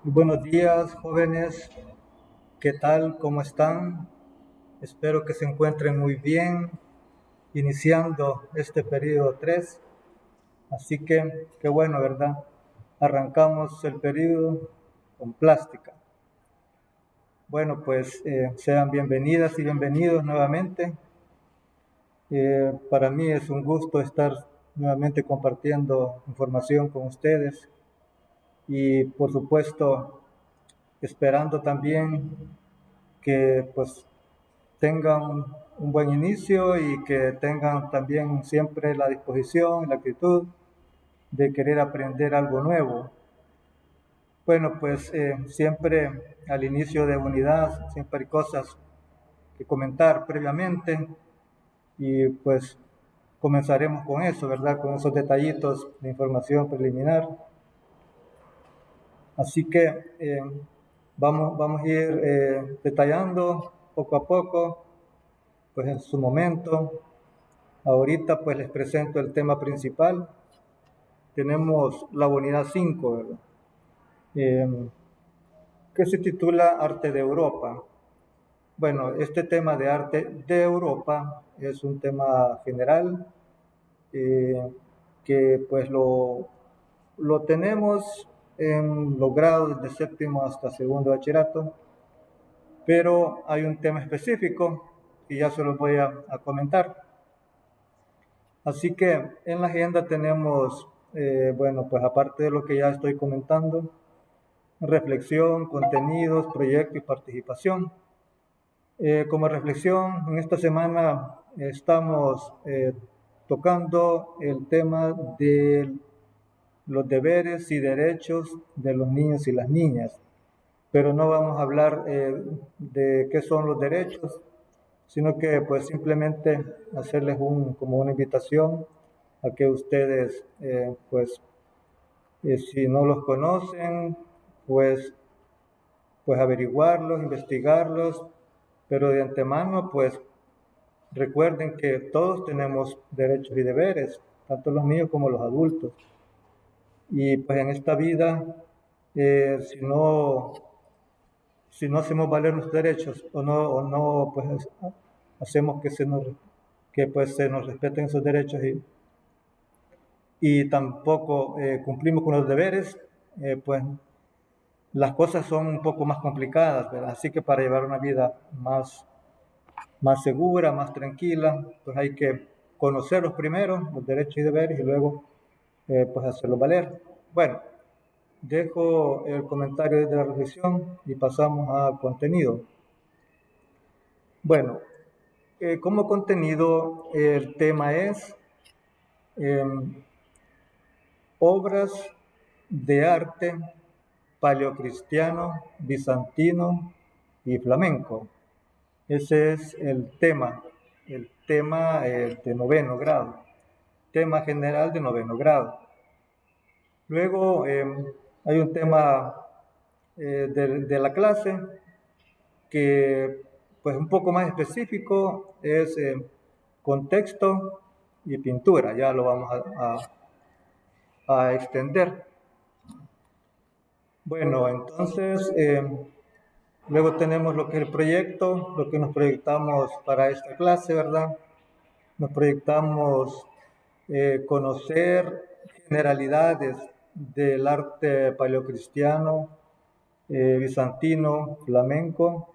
Buenos días, jóvenes. ¿Qué tal? ¿Cómo están? Espero que se encuentren muy bien, iniciando este periodo 3. Así que, qué bueno, ¿verdad? Arrancamos el periodo con plástica. Bueno, pues sean bienvenidas y bienvenidos nuevamente. Para mí es un gusto estar nuevamente compartiendo información con ustedes y, por supuesto, esperando también que pues tengan un buen inicio y que tengan también siempre la disposición y la actitud de querer aprender algo nuevo. Bueno, pues siempre al inicio de unidad, siempre hay cosas que comentar previamente y pues comenzaremos con eso, ¿verdad? Con esos detallitos de información preliminar. Así que vamos a ir detallando poco a poco, pues en su momento. Ahorita pues les presento el tema principal. Tenemos la unidad 5, ¿verdad? Que se titula Arte de Europa. Bueno, este tema de arte de Europa es un tema general eh, que pues lo tenemos en los grados de séptimo hasta segundo bachillerato, pero hay un tema específico y ya se los voy a comentar. Así que en la agenda tenemos, bueno, pues aparte de lo que ya estoy comentando, reflexión, contenidos, proyecto y participación. Como reflexión, en esta semana estamos tocando el tema de los deberes y derechos de los niños y las niñas, pero no vamos a hablar de qué son los derechos, sino que pues simplemente hacerles como una invitación a que ustedes pues si no los conocen pues averiguarlos, investigarlos, pero de antemano pues recuerden que todos tenemos derechos y deberes, tanto los niños como los adultos, y pues en esta vida si no hacemos valer nuestros derechos o no pues hacemos que pues se nos respeten esos derechos y tampoco cumplimos con los deberes, pues las cosas son un poco más complicadas, ¿verdad? Así que para llevar una vida más segura, más tranquila, pues hay que conocerlos primero, los derechos y deberes, y luego pues hacerlos valer. Bueno, dejo el comentario de la reflexión y pasamos al contenido. Bueno, como contenido el tema es em, obras de arte paleocristiano, bizantino y flamenco. Ese es el tema de noveno grado, tema general de noveno grado. Luego hay un tema de la clase que pues un poco más específico es contexto y pintura, ya lo vamos a extender. Bueno, entonces luego tenemos lo que es el proyecto, lo que nos proyectamos para esta clase, ¿verdad? Nos proyectamos conocer generalidades del arte paleocristiano, bizantino, flamenco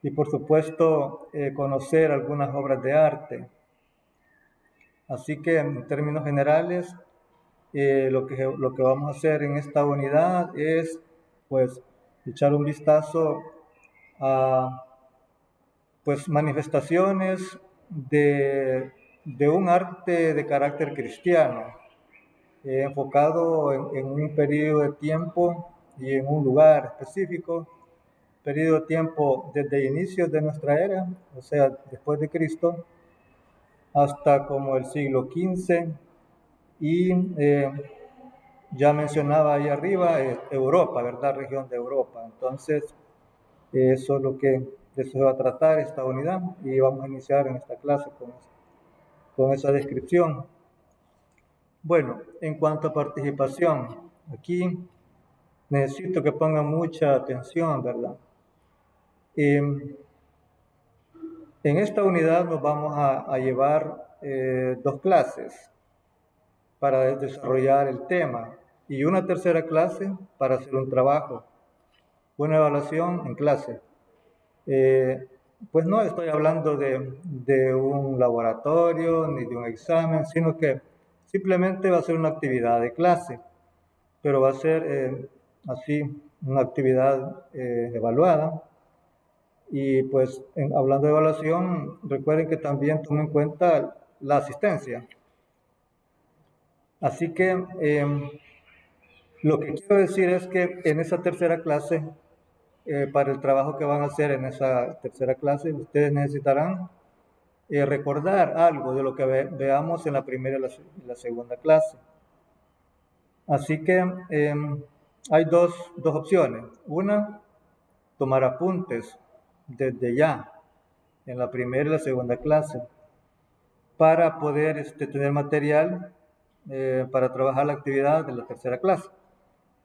y por supuesto conocer algunas obras de arte. Así que en términos generales, lo que vamos a hacer en esta unidad es pues echar un vistazo a pues manifestaciones de un arte de carácter cristiano, enfocado en un periodo de tiempo y en un lugar específico, periodo de tiempo desde inicios de nuestra era, o sea, después de Cristo, hasta como el siglo XV y ya mencionaba ahí arriba Europa, ¿verdad? Región de Europa. Entonces, eso es de eso se va a tratar esta unidad y vamos a iniciar en esta clase con esa descripción. Bueno, en cuanto a participación, aquí necesito que pongan mucha atención, ¿verdad? En esta unidad nos vamos a llevar 2 clases para desarrollar el tema y una tercera clase para hacer un trabajo, una evaluación en clase. Pues no estoy hablando de un laboratorio ni de un examen, sino que simplemente va a ser una actividad de clase, pero va a ser así una actividad evaluada. Y pues hablando de evaluación, recuerden que también tomen en cuenta la asistencia. Así que lo que quiero decir es que en esa tercera clase, para el trabajo que van a hacer en esa tercera clase, ustedes necesitarán recordar algo de lo que veamos en la primera y la segunda clase. Así que hay dos opciones. Una, tomar apuntes desde ya en la primera y la segunda clase para poder tener material para trabajar la actividad de la tercera clase.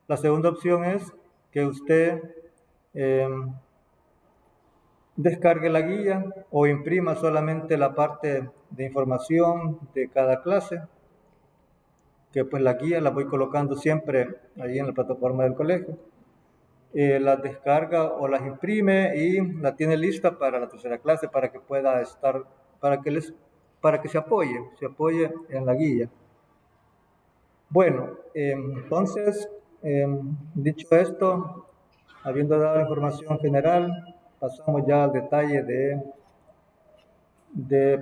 La segunda opción es que usted descargue la guía o imprima solamente la parte de información de cada clase, que pues la guía la voy colocando siempre ahí en la plataforma del colegio. Las descarga o las imprime y la tiene lista para la tercera clase para que pueda estar, para que se apoye en la guía. Bueno, entonces, dicho esto, habiendo dado la información general, pasamos ya al detalle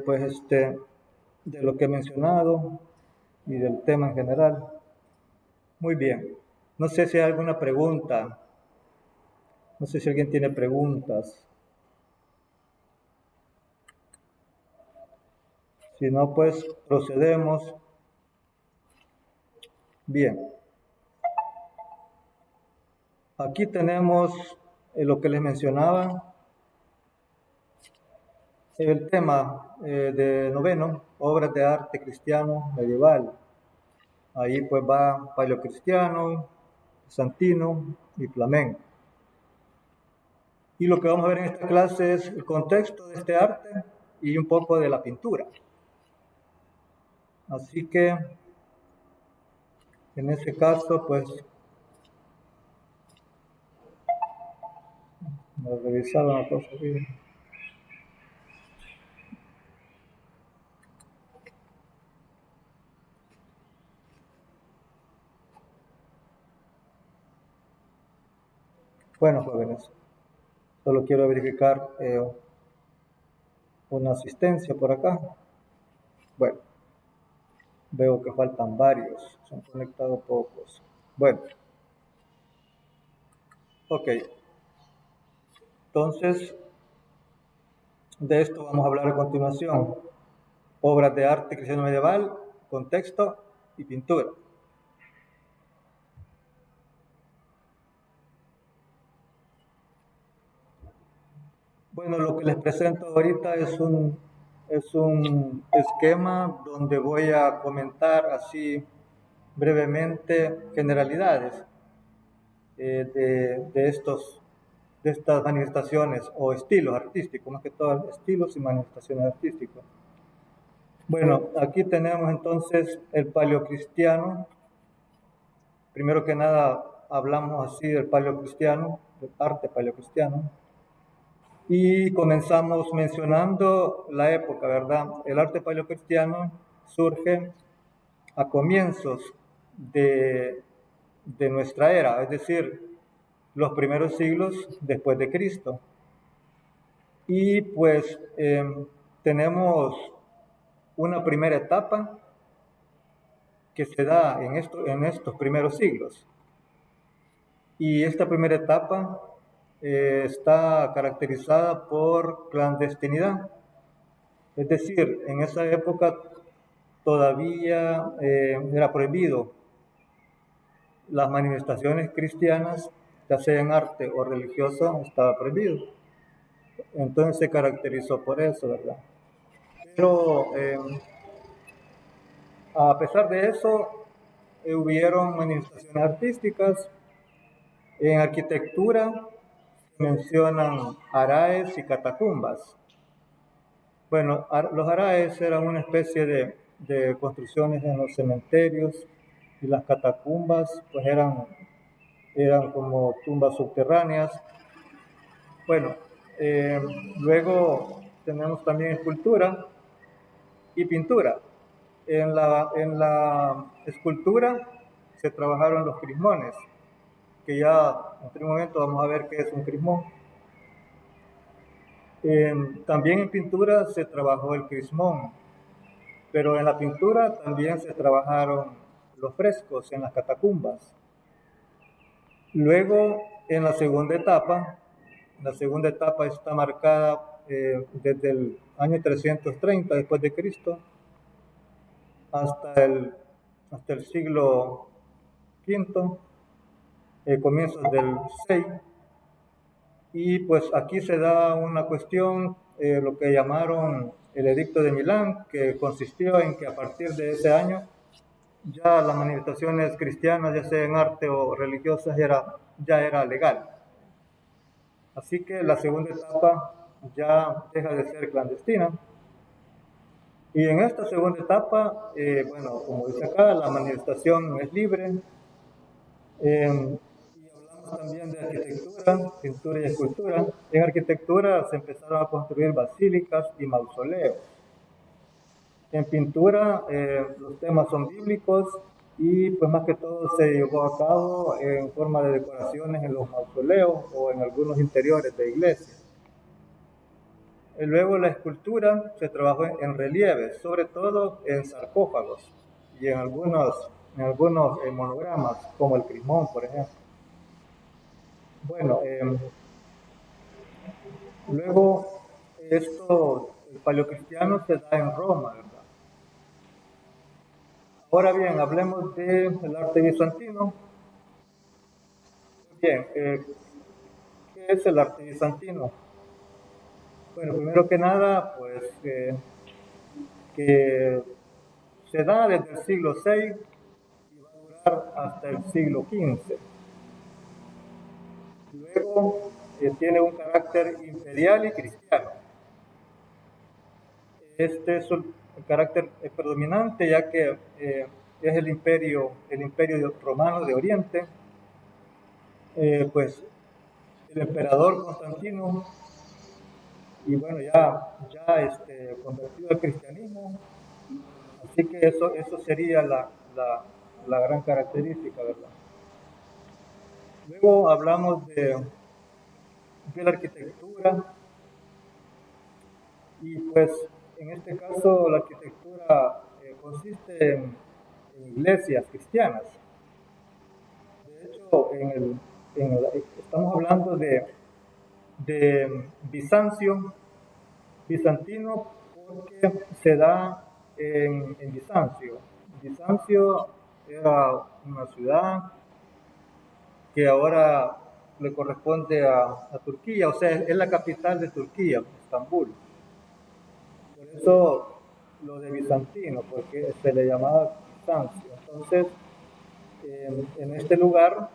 pues, de lo que he mencionado y del tema en general. Muy bien. No sé si hay alguna pregunta. No sé si alguien tiene preguntas. Si no, pues procedemos. Bien. Aquí tenemos lo que les mencionaba. El tema de noveno, obras de arte cristiano medieval. Ahí pues va paleocristiano, bizantino y flamenco. Y lo que vamos a ver en esta clase es el contexto de este arte y un poco de la pintura. Así que, en ese caso, pues, vamos a revisar una cosa aquí. Bueno, jóvenes, solo quiero verificar una asistencia por acá. Bueno, veo que faltan varios, se han conectado pocos. Bueno, ok. Entonces, de esto vamos a hablar a continuación. Obras de arte cristiano medieval, contexto y pintura. Bueno, lo que les presento ahorita es un esquema donde voy a comentar así brevemente generalidades de estas manifestaciones o estilos artísticos, más que todo estilos y manifestaciones artísticas. Bueno, aquí tenemos entonces el paleocristiano. Primero que nada hablamos así del paleocristiano, del arte paleocristiano. Y comenzamos mencionando la época, ¿verdad? El arte paleocristiano surge a comienzos de nuestra era, es decir, los primeros siglos después de Cristo. Y pues tenemos una primera etapa que se da en estos primeros siglos. Y esta primera etapa está caracterizada por clandestinidad. Es decir, en esa época todavía era prohibido las manifestaciones cristianas, ya sea en arte o religiosa, estaba prohibido. Entonces se caracterizó por eso, ¿verdad? Pero a pesar de eso, hubieron manifestaciones artísticas En arquitectura mencionan araes y catacumbas. Bueno, los araes eran una especie de construcciones en los cementerios y las catacumbas pues eran como tumbas subterráneas. Bueno, eh, luego tenemos también escultura y pintura. En la escultura se trabajaron los crismones, que ya en otro momento vamos a ver qué es un crismón. También en pintura se trabajó el crismón, pero en la pintura también se trabajaron los frescos en las catacumbas. Luego, en la segunda etapa está marcada desde el año 330 después de Cristo hasta el siglo V, comienzos del 6, y pues aquí se da una cuestión, lo que llamaron el Edicto de Milán, que consistió en que a partir de ese año ya las manifestaciones cristianas, ya sea en arte o religiosas, ya era legal. Así que la segunda etapa ya deja de ser clandestina. Y en esta segunda etapa, bueno, como dice acá, la manifestación es libre. Y hablamos también de arquitectura, pintura y escultura. En arquitectura se empezaron a construir basílicas y mausoleos. En pintura los temas son bíblicos y pues más que todo se llevó a cabo en forma de decoraciones en los mausoleos o en algunos interiores de iglesias. Luego la escultura se trabajó en relieves, sobre todo en sarcófagos y en algunos monogramas, como el crismón, por ejemplo. Bueno, luego el paleocristiano se da en Roma, ¿verdad? Ahora bien, hablemos del arte bizantino. Bien, ¿qué es el arte bizantino? Bueno, primero que nada, pues que se da desde el siglo VI y va a durar hasta el siglo XV. Luego tiene un carácter imperial y cristiano. Este es el carácter predominante, ya que es el imperio romano de Oriente. Pues el emperador Constantino, y bueno, ya convertido al cristianismo, así que eso sería la gran característica, ¿verdad? Luego hablamos de la arquitectura, y pues en este caso la arquitectura consiste en iglesias cristianas. De hecho, estamos hablando de bizantino, porque se da en Bizancio. Bizancio era una ciudad que ahora le corresponde a Turquía, o sea, es la capital de Turquía, Estambul. Por eso lo de bizantino, porque se le llamaba Bizancio. Entonces, en este lugar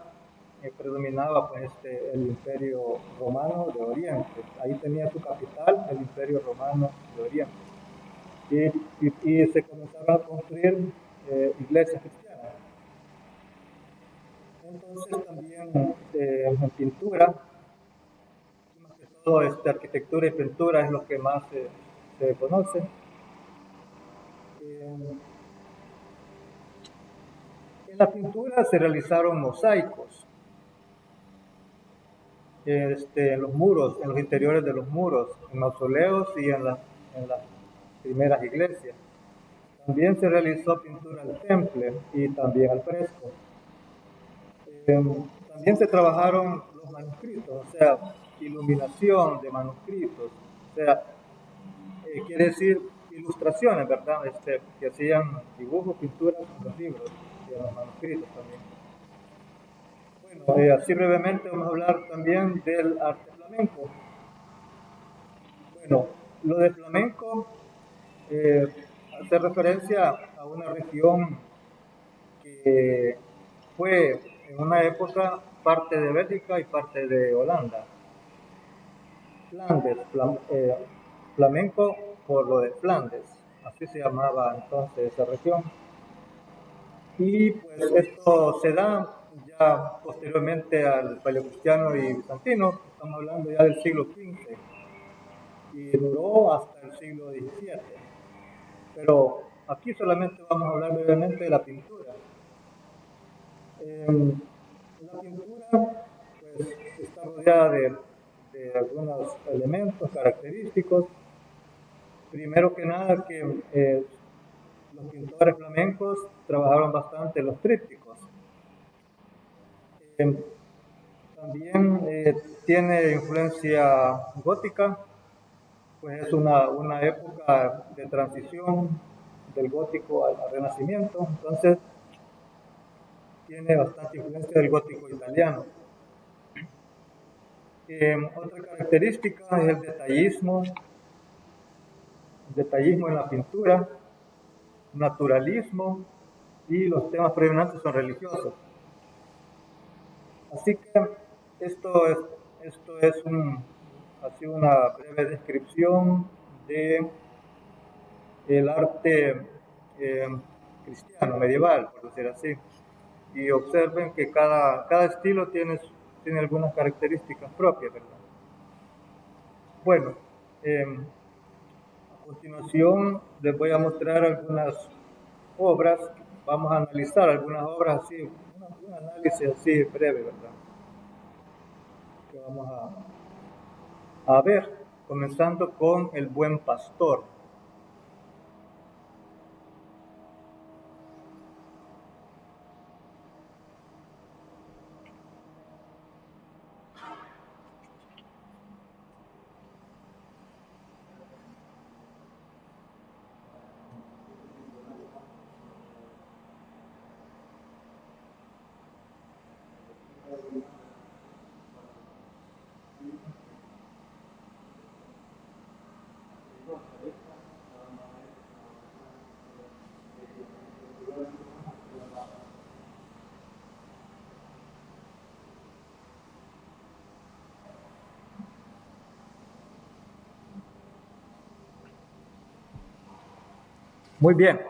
predominaba pues el imperio romano de Oriente. Ahí tenía su capital el imperio romano de Oriente. Y se comenzaron a construir iglesias cristianas. Entonces también en pintura, más que todo arquitectura y pintura es lo que más se conoce. Eh, en la pintura se realizaron mosaicos en los muros, en los interiores de los muros, en mausoleos y en las primeras iglesias. También se realizó pintura al temple y también al fresco. También se trabajaron los manuscritos, o sea, iluminación de manuscritos, o sea, quiere decir ilustraciones, ¿verdad? Que hacían dibujos, pinturas en los libros y en los manuscritos también. Bueno, así brevemente vamos a hablar también del arte flamenco. Bueno, lo de flamenco eh, hace referencia a una región que fue en una época parte de Bélgica y parte de Holanda. Flandes, flamenco por lo de Flandes, así se llamaba entonces esa región. Y pues esto se da ya posteriormente al paleocristiano y bizantino, estamos hablando ya del siglo XV, y duró hasta el siglo XVII. Pero aquí solamente vamos a hablar brevemente de la pintura. La pintura pues, está rodeada de algunos elementos característicos. Primero que nada, que los pintores flamencos trabajaron bastante los trípticos. También tiene influencia gótica, pues es una época de transición del gótico al renacimiento, entonces tiene bastante influencia del gótico italiano. Otra característica es el detallismo en la pintura, naturalismo, y los temas predominantes son religiosos. Así que esto es así una breve descripción de el arte cristiano, medieval, por decir así. Y observen que cada estilo tiene algunas características propias, ¿verdad? Bueno, a continuación les voy a mostrar algunas obras. Vamos a analizar algunas obras así, un análisis así breve, ¿verdad? Que vamos a ver, comenzando con El Buen Pastor. Muy bien.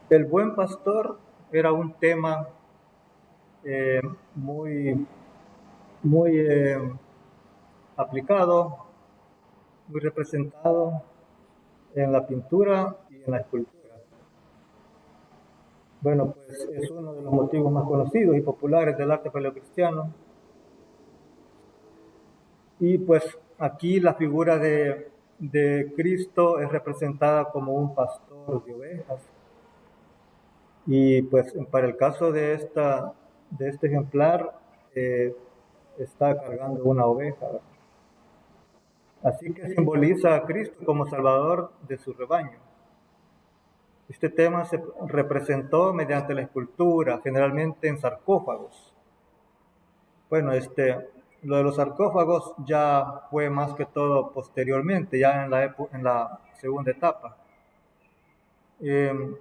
El Buen Pastor era un tema eh, muy, muy aplicado, muy representado en la pintura y en la escultura. Bueno, pues es uno de los motivos más conocidos y populares del arte paleocristiano. Y pues aquí la figura de Cristo es representada como un pastor de ovejas. Y pues para el caso de este ejemplar, está cargando una oveja. Así que simboliza a Cristo como Salvador de su rebaño. Este tema se representó mediante la escultura, generalmente en sarcófagos. Bueno, lo de los sarcófagos ya fue más que todo posteriormente, ya en la segunda etapa.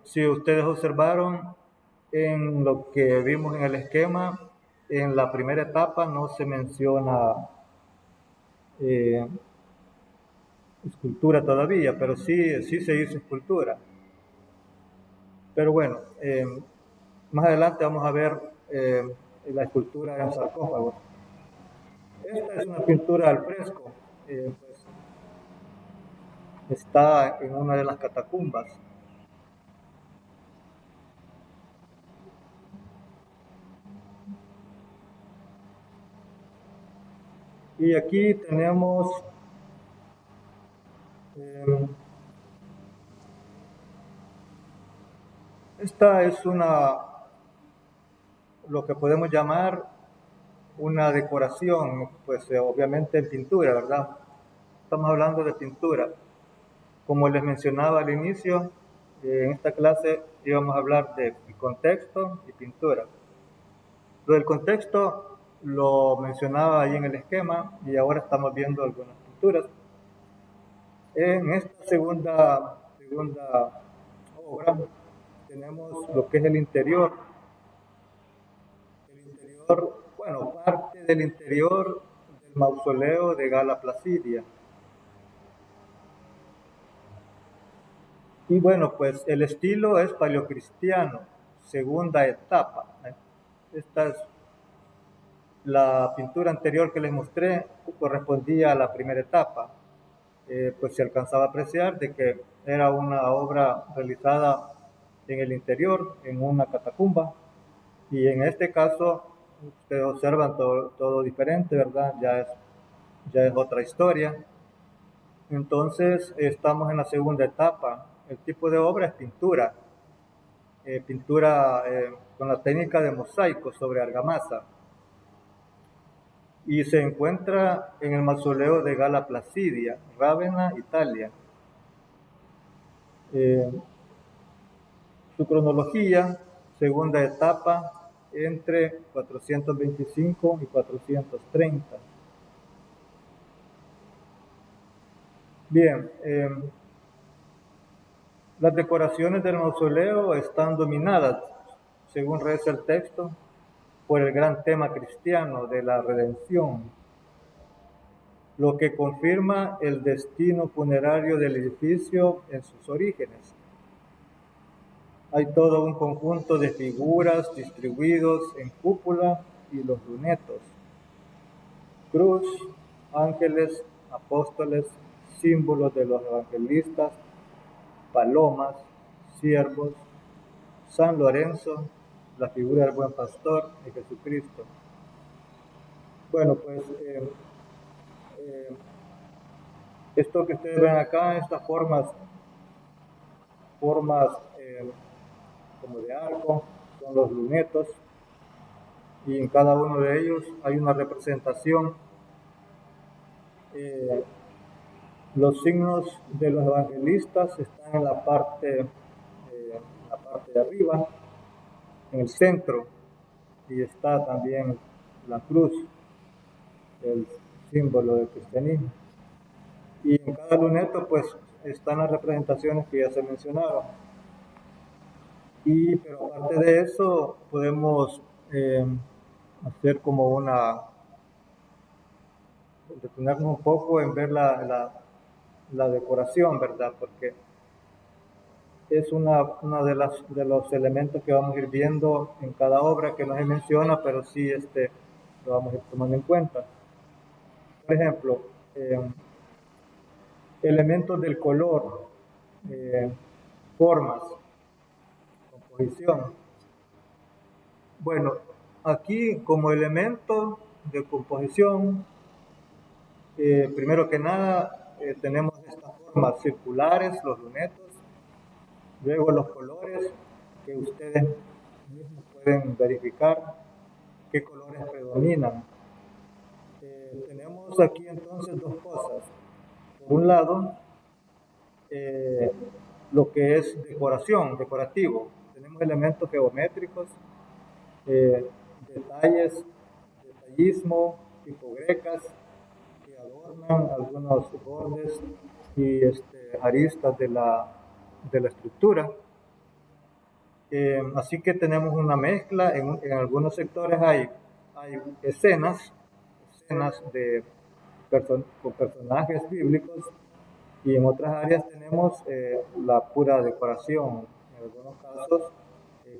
Si ustedes observaron en lo que vimos en el esquema, en la primera etapa no se menciona eh, escultura todavía, pero sí se hizo escultura. Pero bueno, más adelante vamos a ver la escultura en sarcófagos. Esta es una pintura al fresco, pues, está en una de las catacumbas. Y aquí tenemos esta es lo que podemos llamar una decoración, pues obviamente en pintura, ¿verdad? Estamos hablando de pintura. Como les mencionaba al inicio, en esta clase íbamos a hablar de contexto y pintura. Lo del contexto lo mencionaba ahí en el esquema y ahora estamos viendo algunas pinturas. En esta segunda obra tenemos lo que es el interior. El interior, bueno, parte del interior del mausoleo de Gala Placidia. Y bueno, pues el estilo es paleocristiano, segunda etapa. Esta es la pintura anterior que les mostré, correspondía a la primera etapa. Pues se alcanzaba a apreciar de que era una obra realizada en el interior, en una catacumba. Y en este caso, ustedes observan todo diferente, ¿verdad? Ya es otra historia. Entonces, estamos en la segunda etapa. El tipo de obra es pintura. Pintura con la técnica de mosaico sobre argamasa. Y se encuentra en el mausoleo de Gala Placidia, Rávena, Italia. Su cronología, segunda etapa, entre 425 y 430. Bien, las decoraciones del mausoleo están dominadas, según reza el texto, por el gran tema cristiano de la redención, lo que confirma el destino funerario del edificio en sus orígenes. Hay todo un conjunto de figuras distribuidos en cúpula y los lunetos. Cruz, ángeles, apóstoles, símbolos de los evangelistas, palomas, siervos, San Lorenzo, la figura del buen pastor y Jesucristo. Bueno, pues eh, esto que ustedes ven acá, estas formas como de arco, son los lunetos, y en cada uno de ellos hay una representación. Los signos de los evangelistas están en la parte de arriba, en el centro, y está también la cruz, el símbolo del cristianismo. Y en cada luneto pues están las representaciones que ya se mencionaron. Pero aparte de eso podemos hacer como detenernos un poco en ver la decoración, ¿verdad? Porque es una de los elementos que vamos a ir viendo en cada obra, que no se menciona, pero sí lo vamos a ir tomando en cuenta. Por ejemplo, elementos del color, formas, composición. Bueno, aquí como elemento de composición, primero que nada, tenemos estas formas circulares, los lunetos, luego los colores, que ustedes mismos pueden verificar qué colores predominan. Tenemos aquí entonces dos cosas. Por un lado, eh, lo que es decorativo. Tenemos elementos geométricos, detalles, detallismo, tipogrecas, que adornan algunos bordes y aristas de la estructura. Así que tenemos una mezcla, en algunos sectores hay escenas con personajes bíblicos, y en otras áreas tenemos la pura decoración, en algunos casos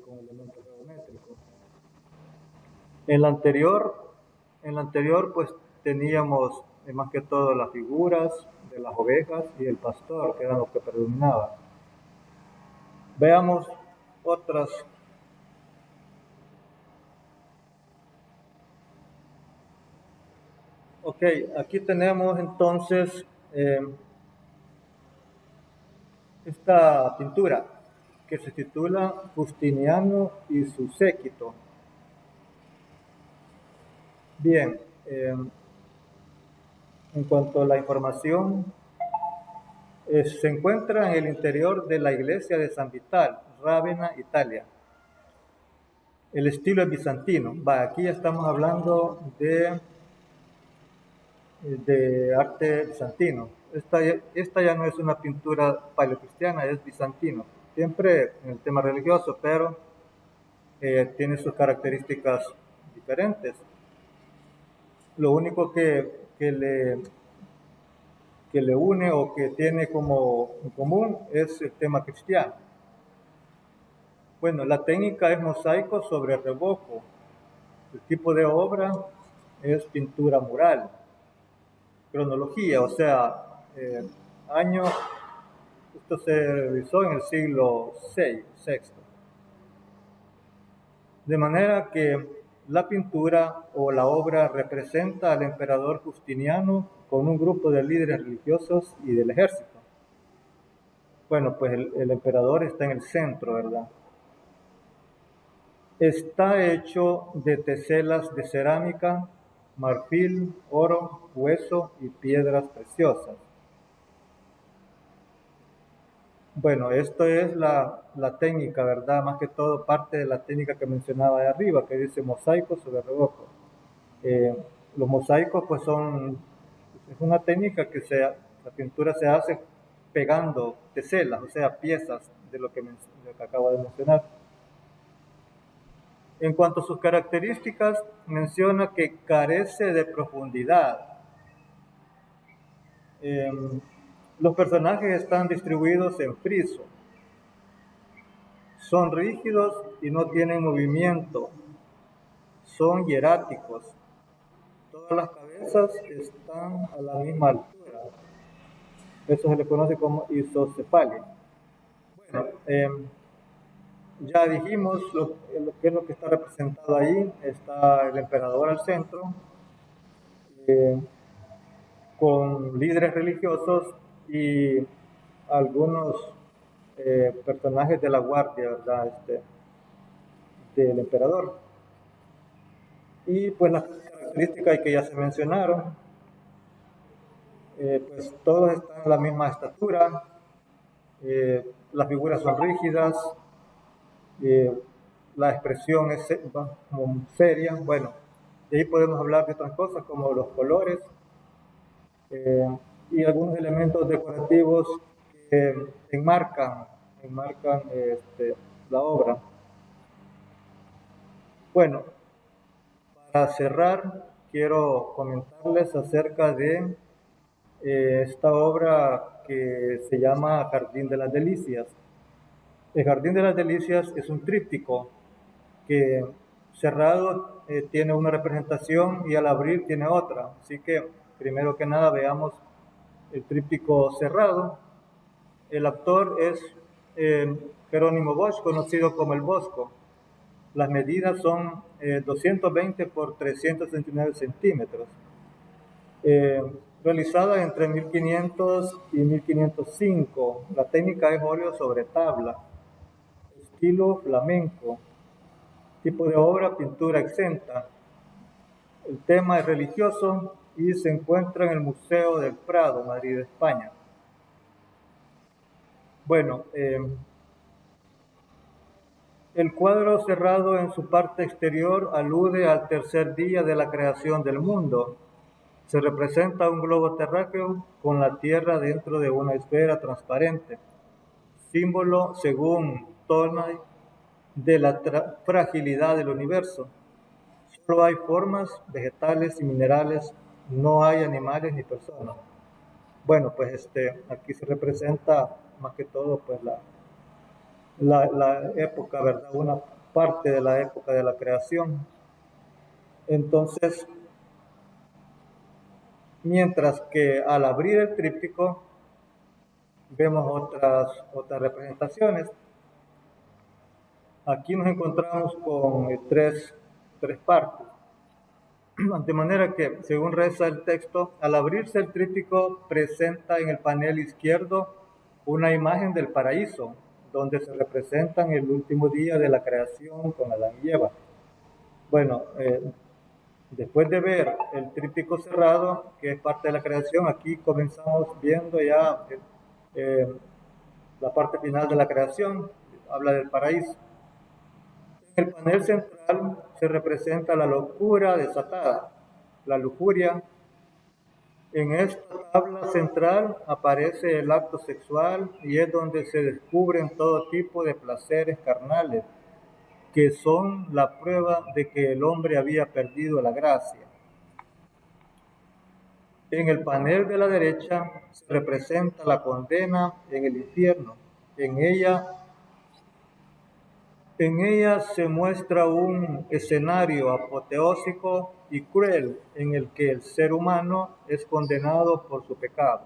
con elementos geométricos. En la anterior pues teníamos más que todo las figuras de las ovejas y el pastor, que eran los que predominaban. Veamos otras. Ok, aquí tenemos entonces esta pintura que se titula Justiniano y su séquito. Bien, en cuanto a la información, se encuentra en el interior de la iglesia de San Vital, Rávena, Italia. El estilo es bizantino. Aquí ya estamos hablando de arte bizantino. Esta ya no es una pintura paleocristiana, es bizantino. siempre en el tema religioso, pero tiene sus características diferentes. Lo único que le une o que tiene como en común es el tema cristiano. Bueno, la técnica es mosaico sobre revoco. El tipo de obra es pintura mural. Cronología, o sea, año, esto se realizó en el siglo VI. De manera que la pintura o la obra representa al emperador Justiniano con un grupo de líderes religiosos y del ejército. Bueno, pues el emperador está en el centro, ¿verdad? Está hecho de teselas de cerámica, marfil, oro, hueso y piedras preciosas. Bueno, esto es la técnica, ¿verdad? Más que todo parte de la técnica que mencionaba de arriba, que dice mosaico sobre revoco. Los mosaicos pues es una técnica que la pintura se hace pegando teselas, o sea, piezas de lo que acabo de mencionar. En cuanto a sus características, menciona que carece de profundidad. Los personajes están distribuidos en friso. Son rígidos y no tienen movimiento. Son hieráticos. Todas las cabezas están a la misma altura. Eso se le conoce como isocefalia. Bueno, ya dijimos que es lo que está representado ahí. Está el emperador al centro, con líderes religiosos y algunos personajes de la guardia, ¿verdad? Del emperador. Y pues las características que ya se mencionaron, pues todos están en la misma estatura, las figuras son rígidas, la expresión es como seria. Bueno, de ahí podemos hablar de otras cosas como los colores y algunos elementos decorativos que enmarcan la obra. Bueno, para cerrar, quiero comentarles acerca de esta obra que se llama Jardín de las Delicias. El Jardín de las Delicias es un tríptico que cerrado tiene una representación y al abrir tiene otra. Así que primero que nada veamos el tríptico cerrado. El autor es Jerónimo Bosch, conocido como el Bosco. Las medidas son 220 por 369 centímetros. Realizada entre 1500 y 1505. La técnica es óleo sobre tabla, estilo flamenco, tipo de obra pintura exenta. El tema es religioso y se encuentra en el Museo del Prado, Madrid, España. Bueno, el cuadro cerrado en su parte exterior alude al tercer día de la creación del mundo. Se representa un globo terráqueo con la Tierra dentro de una esfera transparente, símbolo, según Tolmay, de la fragilidad del universo. Solo hay formas vegetales y minerales, no hay animales ni personas. Bueno, pues aquí se representa más que todo pues la época, ¿verdad? Una parte de la época de la creación. Entonces, mientras que al abrir el tríptico vemos otras representaciones. Aquí nos encontramos con tres partes. De manera que, según reza el texto, al abrirse el tríptico presenta en el panel izquierdo una imagen del paraíso, donde se representan el último día de la creación con Adán y Eva. Bueno, después de ver el tríptico cerrado, que es parte de la creación, aquí comenzamos viendo ya la parte final de la creación, habla del paraíso. En el panel central se representa la locura desatada, la lujuria. En esta tabla central aparece el acto sexual y es donde se descubren todo tipo de placeres carnales, que son la prueba de que el hombre había perdido la gracia. En el panel de la derecha se representa la condena en el infierno. En ella se muestra un escenario apoteósico y cruel en el que el ser humano es condenado por su pecado.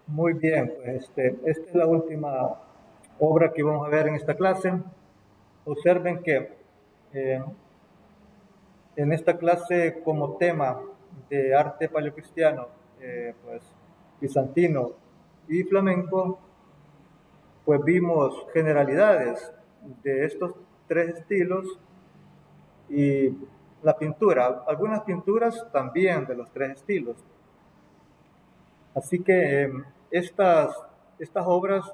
Muy bien, pues esta es la última obra que vamos a ver en esta clase. Observen que eh, en esta clase como tema de arte paleocristiano, pues bizantino y flamenco, pues vimos generalidades de estos tres estilos y la pintura, algunas pinturas también de los tres estilos. Así que estas obras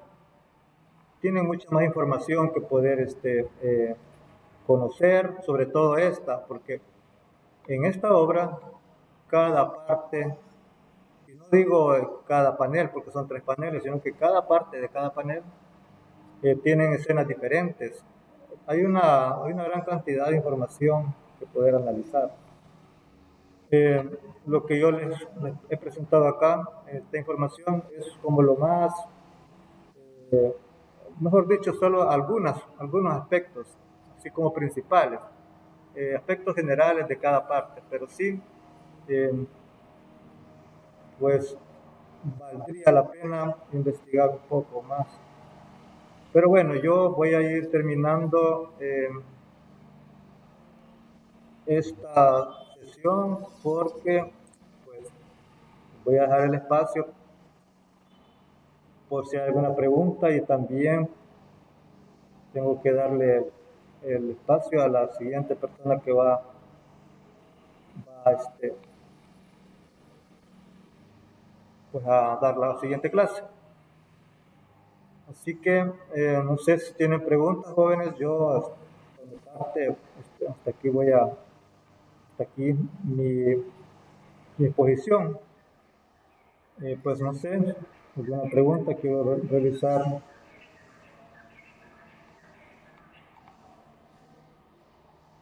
tienen mucha más información que poder conocer, sobre todo esta, porque en esta obra cada parte, y no digo cada panel porque son tres paneles, sino que cada parte de cada panel tienen escenas diferentes. Hay una gran cantidad de información que poder analizar. Lo que yo les he presentado acá, esta información es como lo más, eh, mejor dicho, solo algunos aspectos, así como principales, aspectos generales de cada parte, pero sí, eh, pues valdría la pena investigar un poco más. Pero bueno, yo voy a ir terminando esta sesión porque pues voy a dejar el espacio por si hay alguna pregunta y también tengo que darle el espacio a la siguiente persona que va pues a dar la siguiente clase. Así que no sé si tienen preguntas, jóvenes. Yo por mi parte, hasta aquí mi exposición. Pues no sé, alguna pregunta quiero revisar.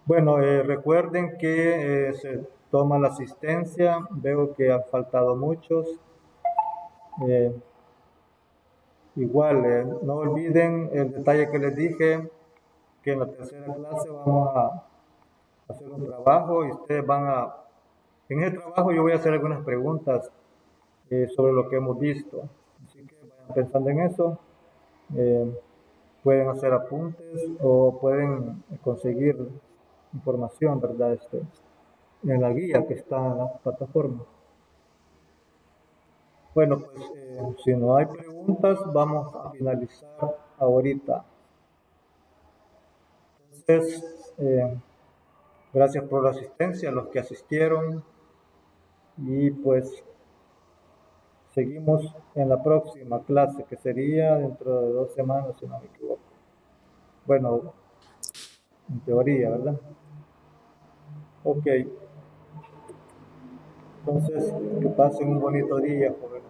Bueno, recuerden que se toma la asistencia, veo que han faltado muchos. Eh, Igual, no olviden el detalle que les dije, que en la tercera clase vamos a hacer un trabajo y ustedes en ese trabajo yo voy a hacer algunas preguntas sobre lo que hemos visto. Así que vayan pensando en eso. Eh, Pueden hacer apuntes o pueden conseguir información, ¿verdad? En la guía que está en la plataforma. Bueno, pues si no hay preguntas, vamos a finalizar ahorita. Entonces, gracias por la asistencia, a los que asistieron, y pues seguimos en la próxima clase, que sería dentro de 2 semanas, si no me equivoco. Bueno, en teoría, ¿verdad? Ok. Entonces, que pasen un bonito día, jóvenes.